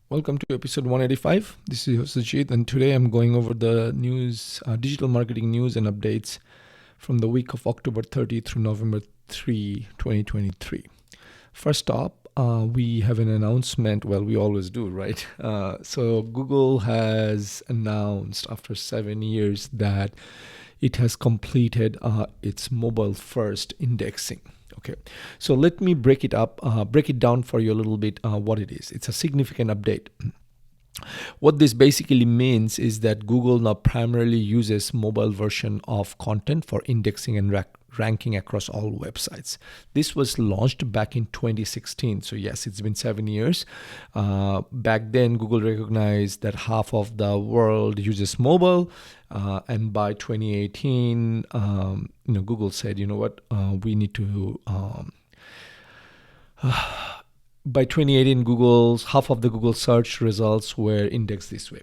Welcome to episode 185. This is Sujit, and today I'm going over the news, digital marketing news and updates from the week of October 30 through November 3, 2023. First up, we have an announcement. Well, we always do, right? So Google has announced after 7 years that it has completed its mobile first indexing. Okay, so let me break it down for you a little bit what it is. It's a significant update. What this basically means is that Google now primarily uses mobile version of content for indexing and ranking across all websites. This was launched back in 2016. So yes, it's been 7 years. Back then, Google recognized that half of the world uses mobile. And by 2018, Google said, you know what, we need to by 2018, half of the Google search results were indexed this way.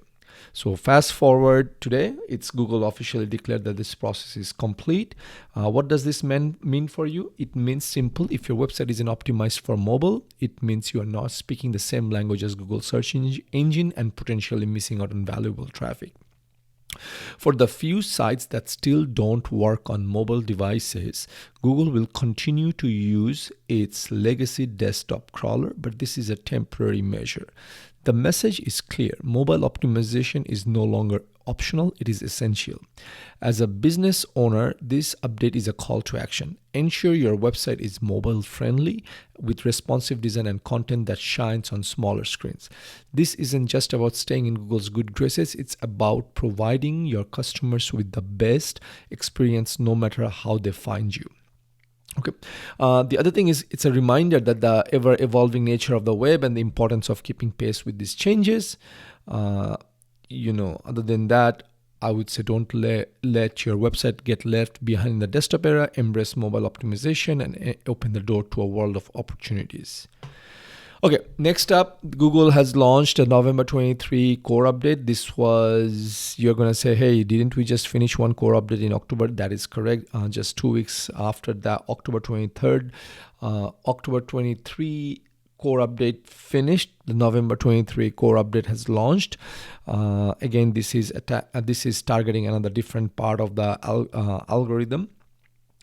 So fast forward today, it's Google officially declared that this process is complete. What does this mean for you? It means simple. If your website isn't optimized for mobile, it means you are not speaking the same language as Google search engine and potentially missing out on valuable traffic. For the few sites that still don't work on mobile devices, Google will continue to use its legacy desktop crawler, but this is a temporary measure. The message is clear. Mobile optimization is no longer optional, it is essential. As a business owner, this update is a call to action. Ensure your website is mobile friendly with responsive design and content that shines on smaller screens. This isn't just about staying in Google's good graces, it's about providing your customers with the best experience no matter how they find you. Okay. The other thing is it's a reminder that the ever-evolving nature of the web and the importance of keeping pace with these changes. Other than that, I would say don't let your website get left behind in the desktop era. Embrace mobile optimization and open the door to a world of opportunities. Okay, next up, Google has launched a November 23 core update. You're going to say, hey, didn't we just finish one core update in October? That is correct. Just 2 weeks after that, October 23rd, October 23 core update finished. The November 23 core update has launched. Again, this is targeting another different part of the algorithm.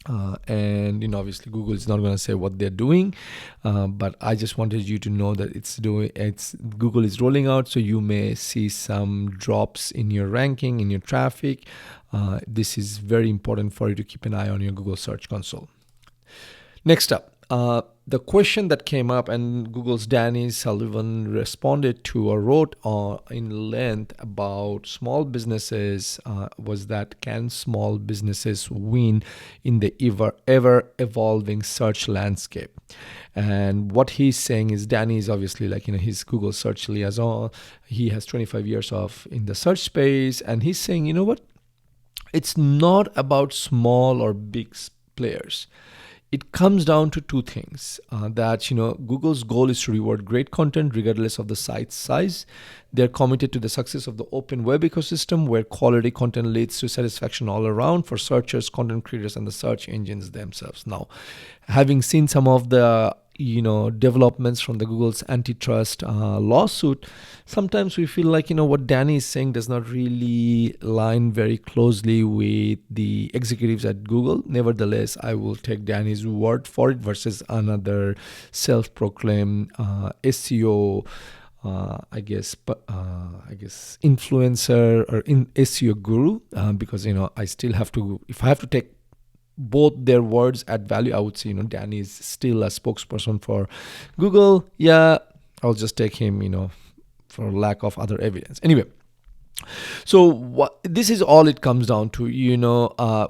And obviously Google is not going to say what they're doing, but I just wanted you to know that Google is rolling out, so you may see some drops in your ranking, in your traffic. This is very important for you to keep an eye on your Google Search Console. Next up, the question that came up, and Google's Danny Sullivan responded to or wrote in length about small businesses was that can small businesses win in the ever evolving search landscape? And what he's saying is Danny is obviously he's Google search liaison. He has 25 years in the search space, and he's saying, you know what? It's not about small or big players. It comes down to two things, that Google's goal is to reward great content regardless of the site's size. They're committed to the success of the open web ecosystem where quality content leads to satisfaction all around for searchers, content creators, and the search engines themselves. Now, having seen some of the developments from the Google's antitrust lawsuit, sometimes we feel like what Danny is saying does not really line very closely with the executives at Google. Nevertheless, I will take Danny's word for it versus another self-proclaimed SEO influencer or SEO guru, because I still have to, if I have to take both their words at value, I would say Danny is still a spokesperson for Google. Yeah, I'll just take him for lack of other evidence. Anyway, so this is all it comes down to.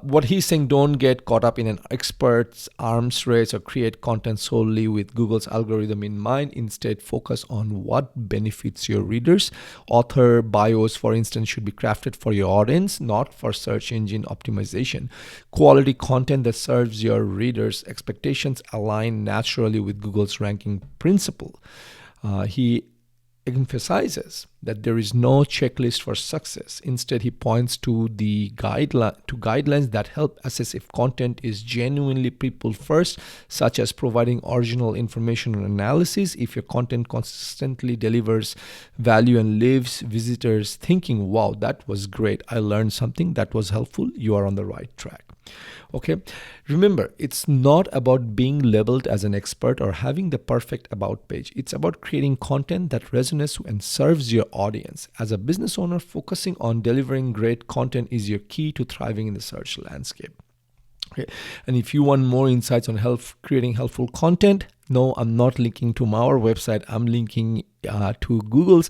What he's saying, don't get caught up in an expert's arms race or create content solely with Google's algorithm in mind. Instead, focus on what benefits your readers. Author bios, for instance, should be crafted for your audience, not for search engine optimization. Quality content that serves your readers' expectations align naturally with Google's ranking principle. He emphasizes that there is no checklist for success. Instead, he points to the guidelines that help assess if content is genuinely people first, such as providing original information and analysis. If your content consistently delivers value and leaves visitors thinking, wow, that was great, I learned something, that was helpful, you are on the right track. Okay, remember, it's not about being labeled as an expert or having the perfect about page. It's about creating content that resonates and serves your audience. As a business owner, focusing on delivering great content is your key to thriving in the search landscape. Okay, and if you want more insights on creating helpful content, no, I'm not linking to our website. I'm linking to Google's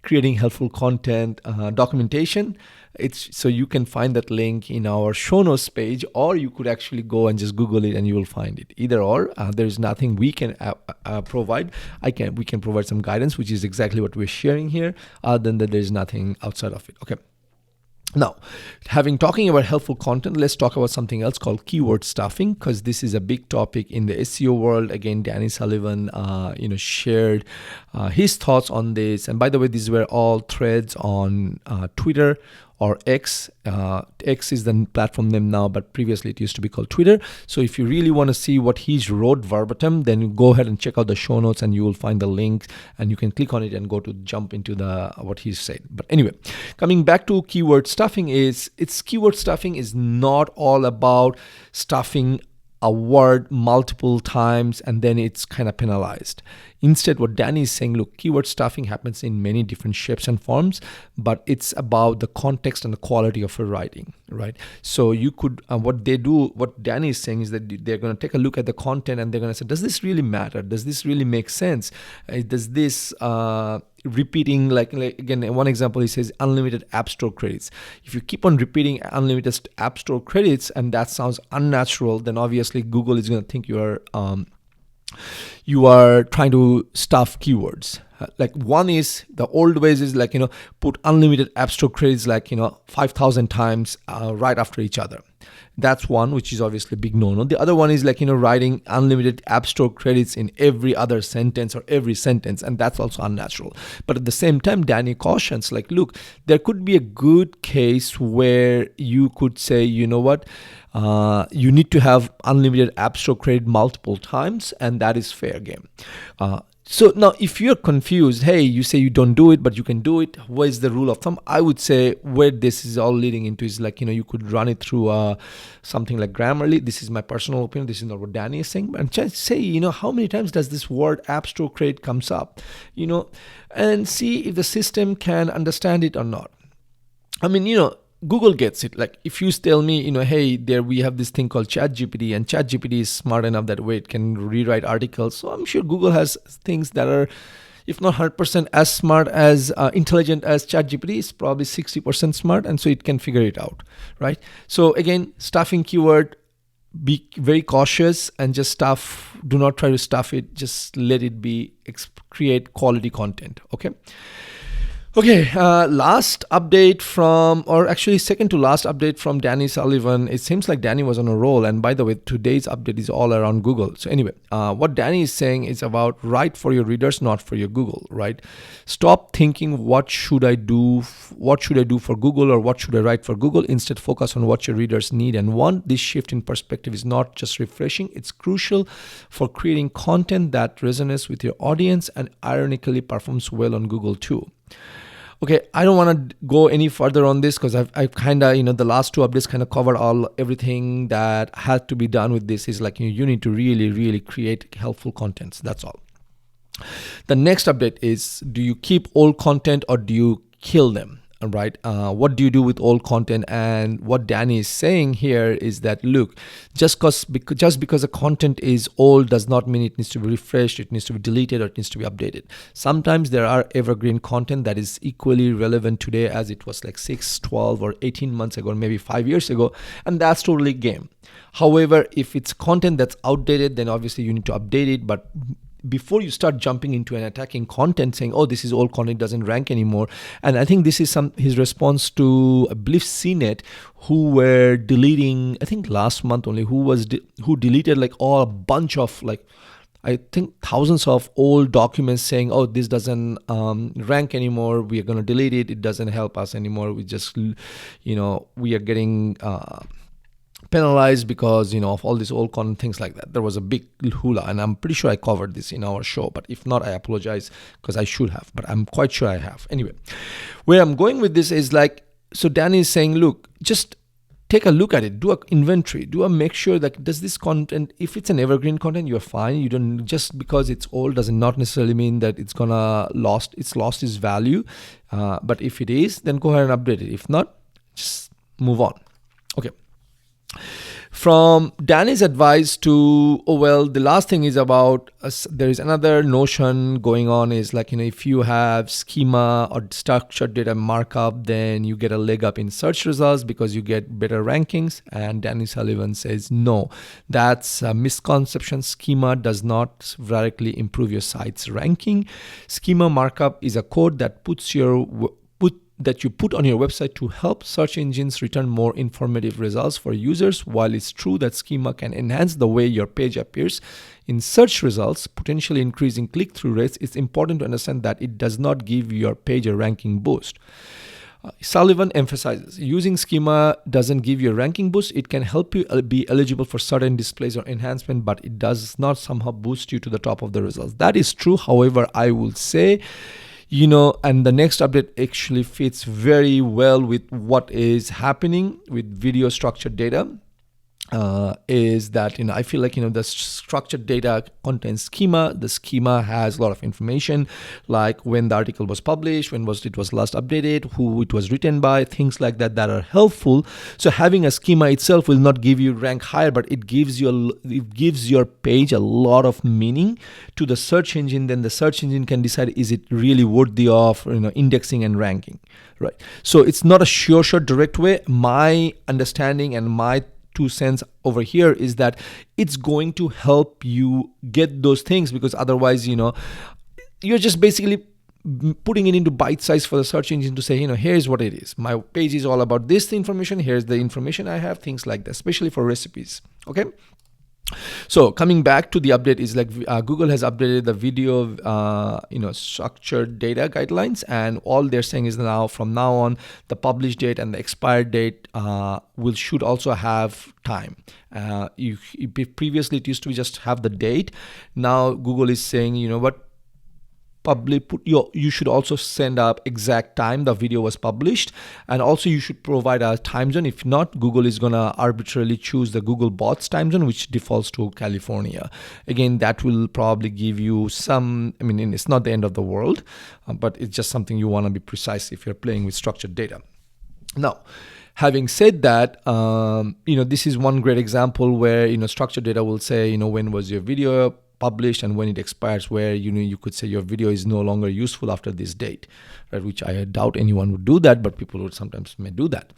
creating helpful content documentation. It's so you can find that link in our show notes page, or you could actually go and just Google it and you will find it. Either or, there's nothing we can provide. We can provide some guidance, which is exactly what we're sharing here. Other than that, there's nothing outside of it. Okay. Now, talking about helpful content, let's talk about something else called keyword stuffing, because this is a big topic in the SEO world. Again, Danny Sullivan, shared his thoughts on this. And by the way, these were all threads on Twitter or X. X is the platform name now, but previously it used to be called Twitter. So if you really want to see what he wrote verbatim, then you go ahead and check out the show notes and you will find the link and you can click on it and go to jump into what he said. But anyway, coming back to keyword stuffing, keyword stuffing is not all about stuffing a word multiple times and then it's kind of penalized. Instead, what Danny is saying, look, keyword stuffing happens in many different shapes and forms, but it's about the context and the quality of your writing, right? So you could, what Danny is saying is that they're going to take a look at the content and they're going to say, does this really matter? Does this really make sense? Does this repeating, like again, one example, he says unlimited app store credits. If you keep on repeating unlimited app store credits and that sounds unnatural, then obviously Google is going to think you are trying to stuff keywords. Like one is the old ways is like, put unlimited app store credits like, 5,000 times right after each other. That's one, which is obviously a big no-no. The other one is like, writing unlimited app store credits in every other sentence or every sentence, and that's also unnatural. But at the same time, Danny cautions like, look, there could be a good case where you could say, you know what, you need to have unlimited app store credit multiple times, and that is fair game. So now if you're confused, hey, you say you don't do it, but you can do it, what is the rule of thumb? I would say where this is all leading into is like, you could run it through something like Grammarly. This is my personal opinion. This is not what Danny is saying. But just say, how many times does this word app store credit comes up, and see if the system can understand it or not. I mean, Google gets it. Like if you tell me, hey, there we have this thing called ChatGPT, and ChatGPT is smart enough that way it can rewrite articles. So I'm sure Google has things that are, if not 100% as smart as intelligent as ChatGPT, it's probably 60% smart, and so it can figure it out, right? So again, stuffing keyword, be very cautious and just do not try to stuff it. Just let it be, create quality content. Okay, last update second to last update from Danny Sullivan. It seems like Danny was on a roll. And by the way, today's update is all around Google. So anyway, what Danny is saying is about write for your readers, not for your Google, right? Stop thinking, what should I do for Google, or what should I write for Google? Instead, focus on what your readers need and want. This shift in perspective is not just refreshing, it's crucial for creating content that resonates with your audience and ironically performs well on Google too. Okay, I don't want to go any further on this because I've kind of, the last two updates kind of covered everything that had to be done with this. Is like, you need to really, really create helpful contents. That's all. The next update is, do you keep old content or do you kill them? Right? What do you do with old content? And what Danny is saying here is that, look, just because a content is old does not mean it needs to be refreshed, it needs to be deleted, or it needs to be updated. Sometimes there are evergreen content that is equally relevant today as it was like 6, 12, or 18 months ago, or maybe 5 years ago, and that's totally game. However, if it's content that's outdated, then obviously you need to update it, but before you start jumping into and attacking content saying, oh, this is old content, doesn't rank anymore. And I think this is his response to, I believe, CNET, who were deleting, I think last month only, who deleted like a bunch of, like, I think thousands of old documents saying, oh, this doesn't rank anymore, we are going to delete it, it doesn't help us anymore, we just, we are getting penalized because of all this old content, things like that. There was a big hula, and I'm pretty sure I covered this in our show, but if not, I apologize, because I should have, but I'm quite sure I have. Anyway, where I'm going with this is so Danny is saying, look, just take a look at it, do an inventory, make sure that does this content, if it's an evergreen content, you're fine. You don't, just because it's old does not necessarily mean that it's lost its value. But if it is, then go ahead and update it. If not, just move on. Okay. From Danny's advice to, the last thing is about, there is another notion going on is if you have schema or structured data markup, then you get a leg up in search results because you get better rankings. And Danny Sullivan says, no, that's a misconception. Schema does not directly improve your site's ranking. Schema markup is a code that that you put on your website to help search engines return more informative results for users. While it's true that schema can enhance the way your page appears in search results, potentially increasing click-through rates, it's important to understand that it does not give your page a ranking boost. Sullivan emphasizes, using schema doesn't give you a ranking boost. It can help you be eligible for certain displays or enhancement, but it does not somehow boost you to the top of the results. That is true. However, I will say, and the next update actually fits very well with what is happening with video structured data. Is that I feel like the structured data contains schema. The schema has a lot of information, like when the article was published, when it was last updated, who it was written by, things like that are helpful. So having a schema itself will not give you rank higher, but it gives your page a lot of meaning to the search engine. Then the search engine can decide, is it really worthy of indexing and ranking, right? So it's not a sure direct way. My understanding and my 2 cents over here is that it's going to help you get those things, because otherwise you're just basically putting it into bite size for the search engine to say, here's what it is, my page is all about this information, here's the information I have, things like that, especially for recipes. Okay. So coming back to the update is Google has updated the video structured data guidelines, and all they're saying is from now on the publish date and the expired date should also have time. Previously it used to just have the date. Now Google is saying, you should also send up exact time the video was published, and also you should provide a time zone. If not, Google is gonna arbitrarily choose the Google bots time zone, which defaults to California. Again, that will probably give you some, it's not the end of the world, but it's just something you want to be precise if you're playing with structured data. Now, having said that, this is one great example where structured data will say, when was your video published and when it expires, where you could say your video is no longer useful after this date, right? Which I doubt anyone would do that, but people would sometimes may do that.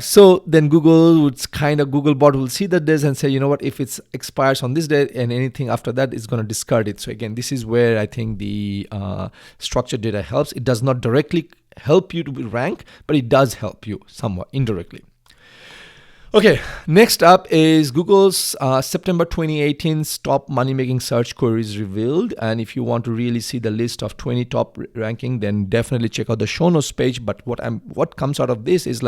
So then Googlebot will see that this and say, if it expires on this date and anything after that is going to discard it. So again, this is where I think the structured data helps. It does not directly help you to rank, but it does help you somewhat indirectly. Okay, next up is Google's September 2018's top money-making search queries revealed. And if you want to really see the list of 20 top ranking, then definitely check out the show notes page. But what comes out of this is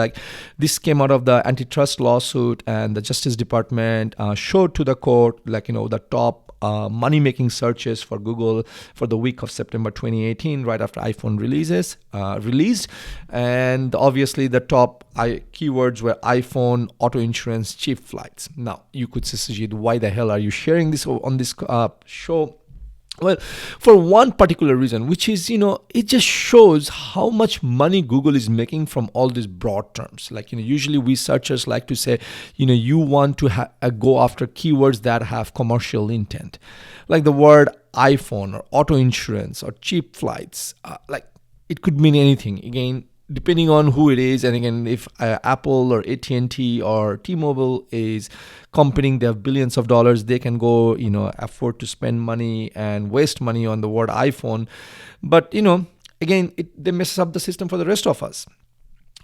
this came out of the antitrust lawsuit, and the Justice Department showed to the court the top money-making searches for Google for the week of September 2018, right after iPhone released. And obviously the top keywords were iPhone, auto insurance, cheap flights. Now, you could say, Sajid, why the hell are you sharing this on this show? Well, for one particular reason, which is, it just shows how much money Google is making from all these broad terms. Usually we searchers like to say, you want to go after keywords that have commercial intent, like the word iPhone or auto insurance or cheap flights. It could mean anything. Again, depending on who it is, and again, if Apple or AT&T or T-Mobile is competing, they have billions of dollars, they can go, afford to spend money and waste money on the word iPhone. But, again, they mess up the system for the rest of us.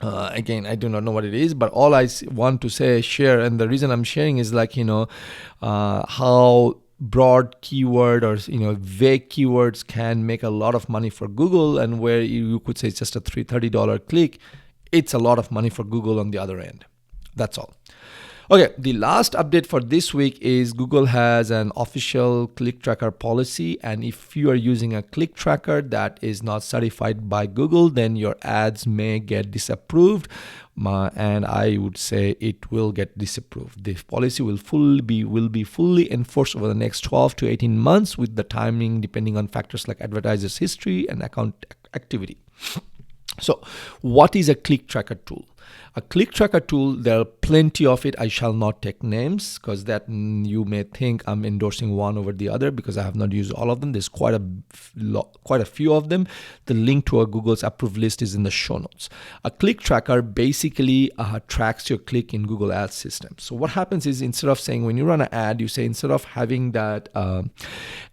Again, I do not know what it is, but all I want to share, and the reason I'm sharing is how broad keyword or vague keywords can make a lot of money for Google, and where you could say it's just a $30 click, it's a lot of money for Google on the other end. That's all. Okay, the last update for this week is Google has an official click tracker policy, and if you are using a click tracker that is not certified by Google, then your ads may get disapproved, and I would say it will get disapproved. The policy will be fully enforced over the next 12 to 18 months, with the timing depending on factors like advertisers' history and account activity. So, what is a click tracker tool? A click tracker tool, there are plenty of it. I shall not take names, because that you may think I'm endorsing one over the other, because I have not used all of them. There's quite a few of them. The link to our Google's approved list is in the show notes. A click tracker basically tracks your click in Google Ads system. So what happens is, instead of saying, when you run an ad, you say, instead of having that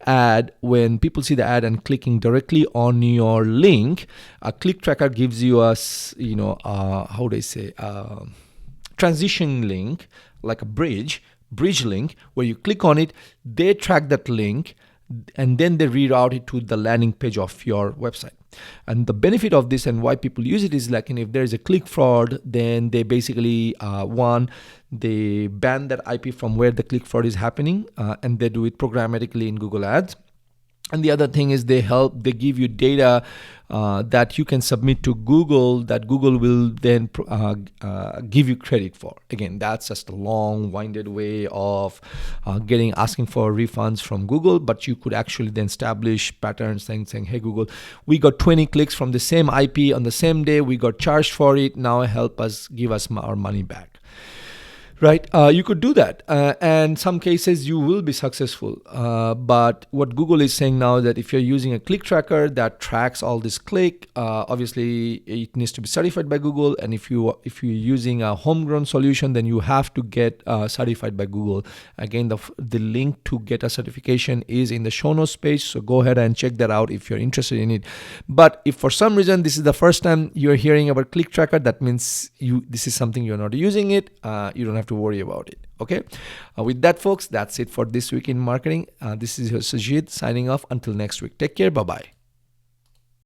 ad, when people see the ad and clicking directly on your link, a click tracker gives you a how do I say, transition link, like a bridge link, where you click on it, they track that link, and then they reroute it to the landing page of your website. And the benefit of this and why people use it is, like, if there is a click fraud, then they basically they ban that IP from where the click fraud is happening, and they do it programmatically in Google Ads. And the other thing is, they give you data that you can submit to Google, that Google will then give you credit for. Again, that's just a long-winded way of asking for refunds from Google, but you could actually then establish patterns saying, hey Google, we got 20 clicks from the same IP on the same day, we got charged for it, now help us, give us our money back. Right, you could do that, and some cases you will be successful. But what Google is saying now, that if you're using a click tracker that tracks all this click, obviously it needs to be certified by Google. And if you're using a homegrown solution, then you have to get certified by Google. Again, the link to get a certification is in the show notes page, so go ahead and check that out if you're interested in it. But if for some reason this is the first time you're hearing about click tracker, that means this is something you're not using it. You don't have to worry about it. Okay, with that, folks, that's it for this week in marketing. This is your Sajid signing off. Until next week, take care. Bye bye.